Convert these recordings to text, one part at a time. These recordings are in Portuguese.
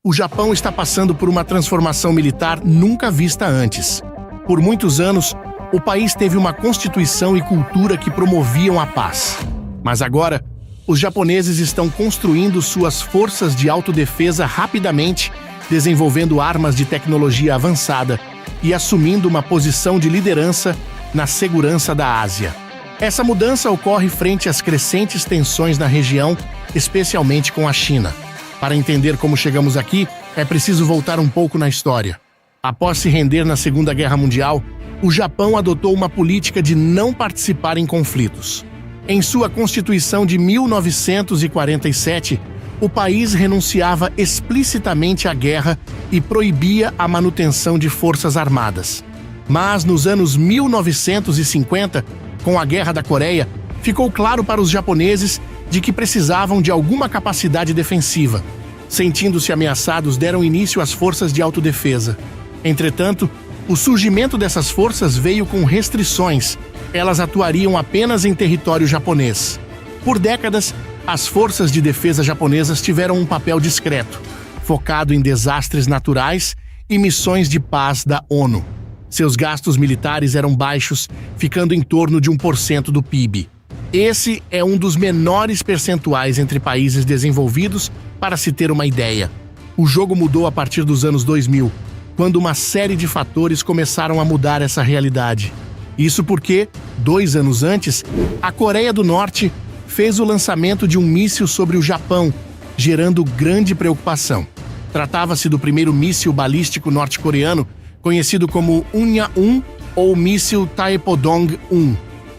O Japão está passando por uma transformação militar nunca vista antes. Por muitos anos, o país teve uma constituição e cultura que promoviam a paz. Mas agora, os japoneses estão construindo suas forças de autodefesa rapidamente, desenvolvendo armas de tecnologia avançada e assumindo uma posição de liderança na segurança da Ásia. Essa mudança ocorre frente às crescentes tensões na região, especialmente com a China. Para entender como chegamos aqui, é preciso voltar um pouco na história. Após se render na Segunda Guerra Mundial, o Japão adotou uma política de não participar em conflitos. Em sua Constituição de 1947, o país renunciava explicitamente à guerra e proibia a manutenção de forças armadas. Mas nos anos 1950, com a Guerra da Coreia, ficou claro para os japoneses de que precisavam de alguma capacidade defensiva. Sentindo-se ameaçados, deram início às forças de autodefesa. Entretanto, o surgimento dessas forças veio com restrições. Elas atuariam apenas em território japonês. Por décadas, as forças de defesa japonesas tiveram um papel discreto, focado em desastres naturais e missões de paz da ONU. Seus gastos militares eram baixos, ficando em torno de 1% do PIB. Esse é um dos menores percentuais entre países desenvolvidos, para se ter uma ideia. O jogo mudou a partir dos anos 2000, quando uma série de fatores começaram a mudar essa realidade. Isso porque, 2 anos antes, a Coreia do Norte fez o lançamento de um míssil sobre o Japão, gerando grande preocupação. Tratava-se do primeiro míssil balístico norte-coreano, conhecido como Unya-1 ou míssil Taepodong-1.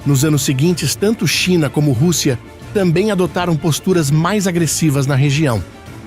Nos anos seguintes, tanto China como Rússia também adotaram posturas mais agressivas na região.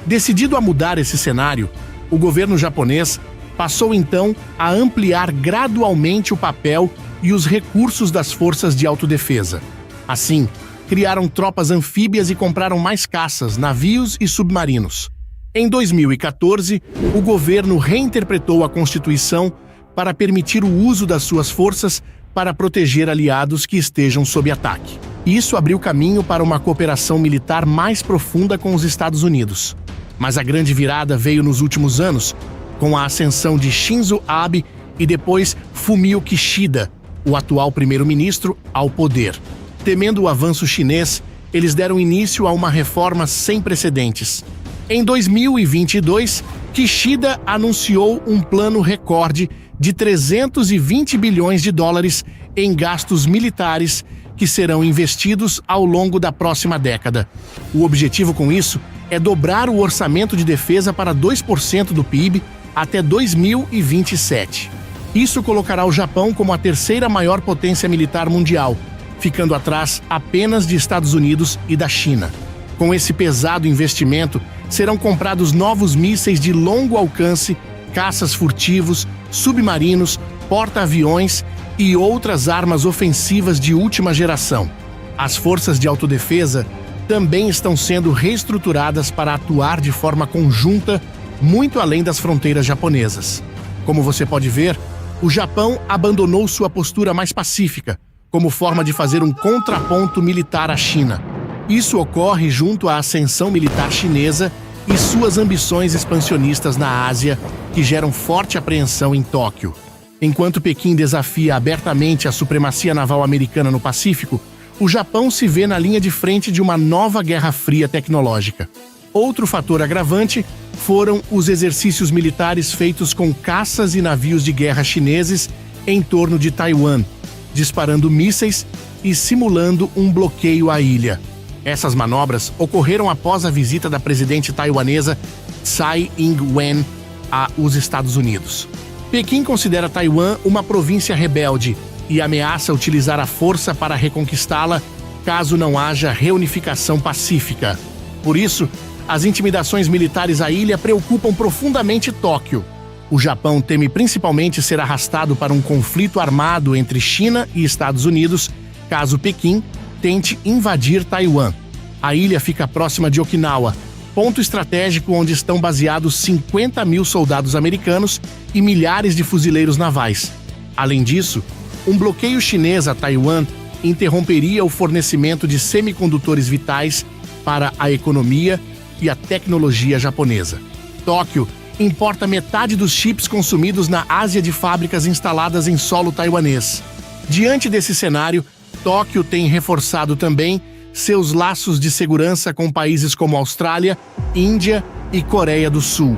Decidido a mudar esse cenário, o governo japonês passou então a ampliar gradualmente o papel e os recursos das forças de autodefesa. Assim, criaram tropas anfíbias e compraram mais caças, navios e submarinos. Em 2014, o governo reinterpretou a Constituição para permitir o uso das suas forças para proteger aliados que estejam sob ataque. Isso abriu caminho para uma cooperação militar mais profunda com os Estados Unidos. Mas a grande virada veio nos últimos anos, com a ascensão de Shinzo Abe e depois Fumio Kishida, o atual primeiro-ministro, ao poder. Temendo o avanço chinês, eles deram início a uma reforma sem precedentes. Em 2022, Kishida anunciou um plano recorde de 320 bilhões de dólares em gastos militares que serão investidos ao longo da próxima década. O objetivo com isso é dobrar o orçamento de defesa para 2% do PIB até 2027. Isso colocará o Japão como a terceira maior potência militar mundial, ficando atrás apenas de Estados Unidos e da China. Com esse pesado investimento, serão comprados novos mísseis de longo alcance, caças furtivos, submarinos, porta-aviões e outras armas ofensivas de última geração. As forças de autodefesa também estão sendo reestruturadas para atuar de forma conjunta, muito além das fronteiras japonesas. Como você pode ver, o Japão abandonou sua postura mais pacífica, como forma de fazer um contraponto militar à China. Isso ocorre junto à ascensão militar chinesa e suas ambições expansionistas na Ásia, que geram forte apreensão em Tóquio. Enquanto Pequim desafia abertamente a supremacia naval americana no Pacífico, o Japão se vê na linha de frente de uma nova Guerra Fria tecnológica. Outro fator agravante foram os exercícios militares feitos com caças e navios de guerra chineses em torno de Taiwan, disparando mísseis e simulando um bloqueio à ilha. Essas manobras ocorreram após a visita da presidente taiwanesa Tsai Ing-wen aos Estados Unidos. Pequim considera Taiwan uma província rebelde e ameaça utilizar a força para reconquistá-la caso não haja reunificação pacífica. Por isso, as intimidações militares à ilha preocupam profundamente Tóquio. O Japão teme principalmente ser arrastado para um conflito armado entre China e Estados Unidos, caso Pequim tente invadir Taiwan. A ilha fica próxima de Okinawa, ponto estratégico onde estão baseados 50 mil soldados americanos e milhares de fuzileiros navais. Além disso, um bloqueio chinês a Taiwan interromperia o fornecimento de semicondutores vitais para a economia e a tecnologia japonesa. Tóquio importa metade dos chips consumidos na Ásia de fábricas instaladas em solo taiwanês. Diante desse cenário, Tóquio tem reforçado também seus laços de segurança com países como Austrália, Índia e Coreia do Sul.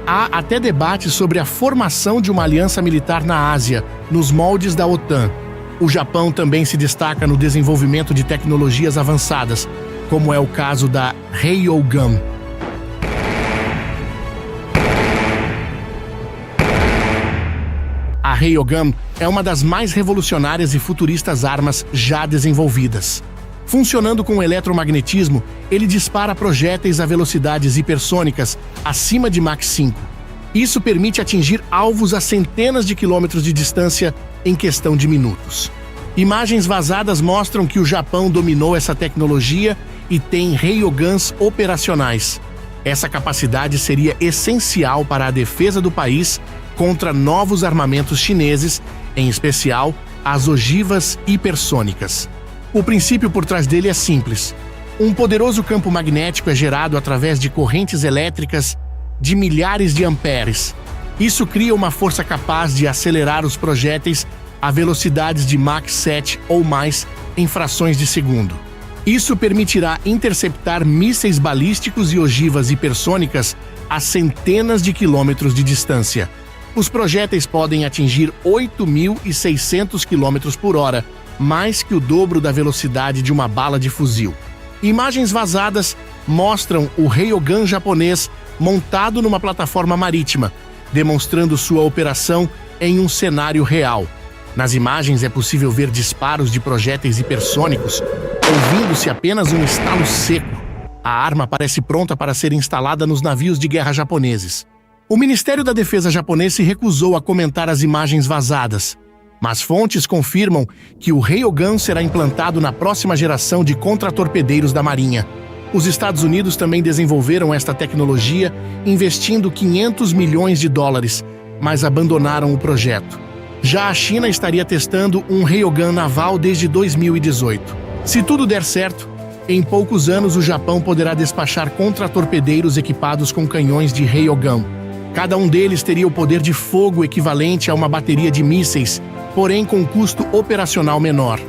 Há até debate sobre a formação de uma aliança militar na Ásia, nos moldes da OTAN. O Japão também se destaca no desenvolvimento de tecnologias avançadas, como é o caso da Ryogun. A Ryogun é uma das mais revolucionárias e futuristas armas já desenvolvidas. Funcionando com eletromagnetismo, ele dispara projéteis a velocidades hipersônicas acima de Mach 5. Isso permite atingir alvos a centenas de quilômetros de distância em questão de minutos. Imagens vazadas mostram que o Japão dominou essa tecnologia e tem Ryoguns operacionais. Essa capacidade seria essencial para a defesa do país contra novos armamentos chineses, em especial as ogivas hipersônicas. O princípio por trás dele é simples. Um poderoso campo magnético é gerado através de correntes elétricas de milhares de amperes. Isso cria uma força capaz de acelerar os projéteis a velocidades de Mach 7 ou mais em frações de segundo. Isso permitirá interceptar mísseis balísticos e ogivas hipersônicas a centenas de quilômetros de distância. Os projéteis podem atingir 8.600 km por hora, mais que o dobro da velocidade de uma bala de fuzil. Imagens vazadas mostram o Ryogun japonês montado numa plataforma marítima, demonstrando sua operação em um cenário real. Nas imagens é possível ver disparos de projéteis hipersônicos, ouvindo-se apenas um estalo seco. A arma parece pronta para ser instalada nos navios de guerra japoneses. O Ministério da Defesa japonês se recusou a comentar as imagens vazadas, mas fontes confirmam que o Ryogun será implantado na próxima geração de contratorpedeiros da Marinha. Os Estados Unidos também desenvolveram esta tecnologia, investindo $500 milhões, mas abandonaram o projeto. Já a China estaria testando um Ryogun naval desde 2018. Se tudo der certo, em poucos anos o Japão poderá despachar contratorpedeiros equipados com canhões de Ryogun. Cada um deles teria o poder de fogo equivalente a uma bateria de mísseis, porém com custo operacional menor.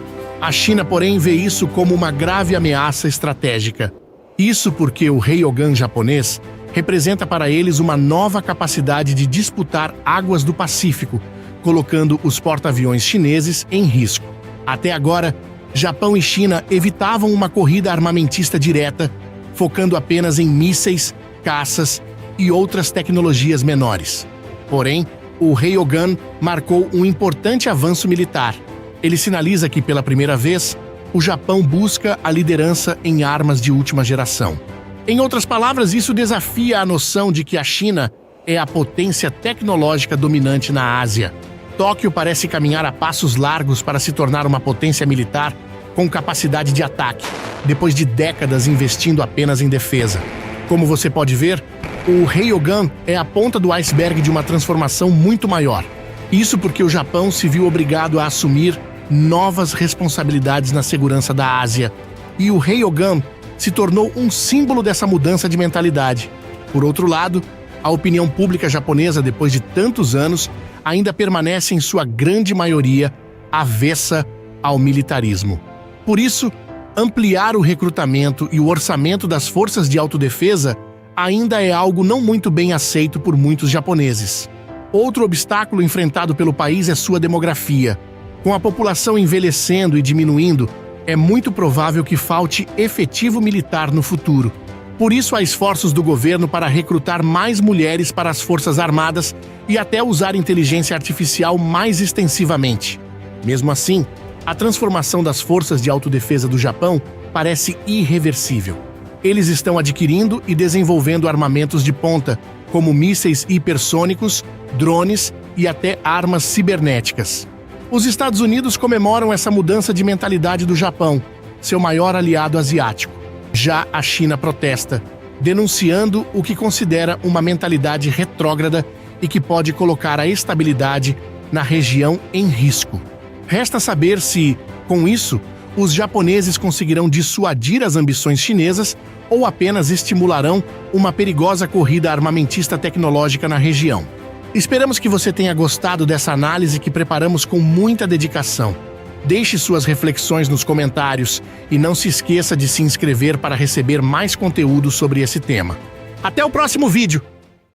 A China, porém, vê isso como uma grave ameaça estratégica. Isso porque o Ryogun japonês representa para eles uma nova capacidade de disputar águas do Pacífico, colocando os porta-aviões chineses em risco. Até agora, Japão e China evitavam uma corrida armamentista direta, focando apenas em mísseis, caças e outras tecnologias menores. Porém, o Ryogun marcou um importante avanço militar. Ele sinaliza que, pela primeira vez, o Japão busca a liderança em armas de última geração. Em outras palavras, isso desafia a noção de que a China é a potência tecnológica dominante na Ásia. Tóquio parece caminhar a passos largos para se tornar uma potência militar com capacidade de ataque, depois de décadas investindo apenas em defesa. Como você pode ver, o Ryogun é a ponta do iceberg de uma transformação muito maior. Isso porque o Japão se viu obrigado a assumir novas responsabilidades na segurança da Ásia, e o Ryogun se tornou um símbolo dessa mudança de mentalidade. Por outro lado, a opinião pública japonesa, depois de tantos anos, ainda permanece em sua grande maioria avessa ao militarismo. Por isso, ampliar o recrutamento e o orçamento das forças de autodefesa ainda é algo não muito bem aceito por muitos japoneses. Outro obstáculo enfrentado pelo país é sua demografia. Com a população envelhecendo e diminuindo, é muito provável que falte efetivo militar no futuro. Por isso, há esforços do governo para recrutar mais mulheres para as Forças Armadas e até usar inteligência artificial mais extensivamente. Mesmo assim, a transformação das forças de autodefesa do Japão parece irreversível. Eles estão adquirindo e desenvolvendo armamentos de ponta, como mísseis hipersônicos, drones e até armas cibernéticas. Os Estados Unidos comemoram essa mudança de mentalidade do Japão, seu maior aliado asiático. Já a China protesta, denunciando o que considera uma mentalidade retrógrada e que pode colocar a estabilidade na região em risco. Resta saber se, com isso, os japoneses conseguirão dissuadir as ambições chinesas ou apenas estimularão uma perigosa corrida armamentista tecnológica na região. Esperamos que você tenha gostado dessa análise que preparamos com muita dedicação. Deixe suas reflexões nos comentários e não se esqueça de se inscrever para receber mais conteúdo sobre esse tema. Até o próximo vídeo!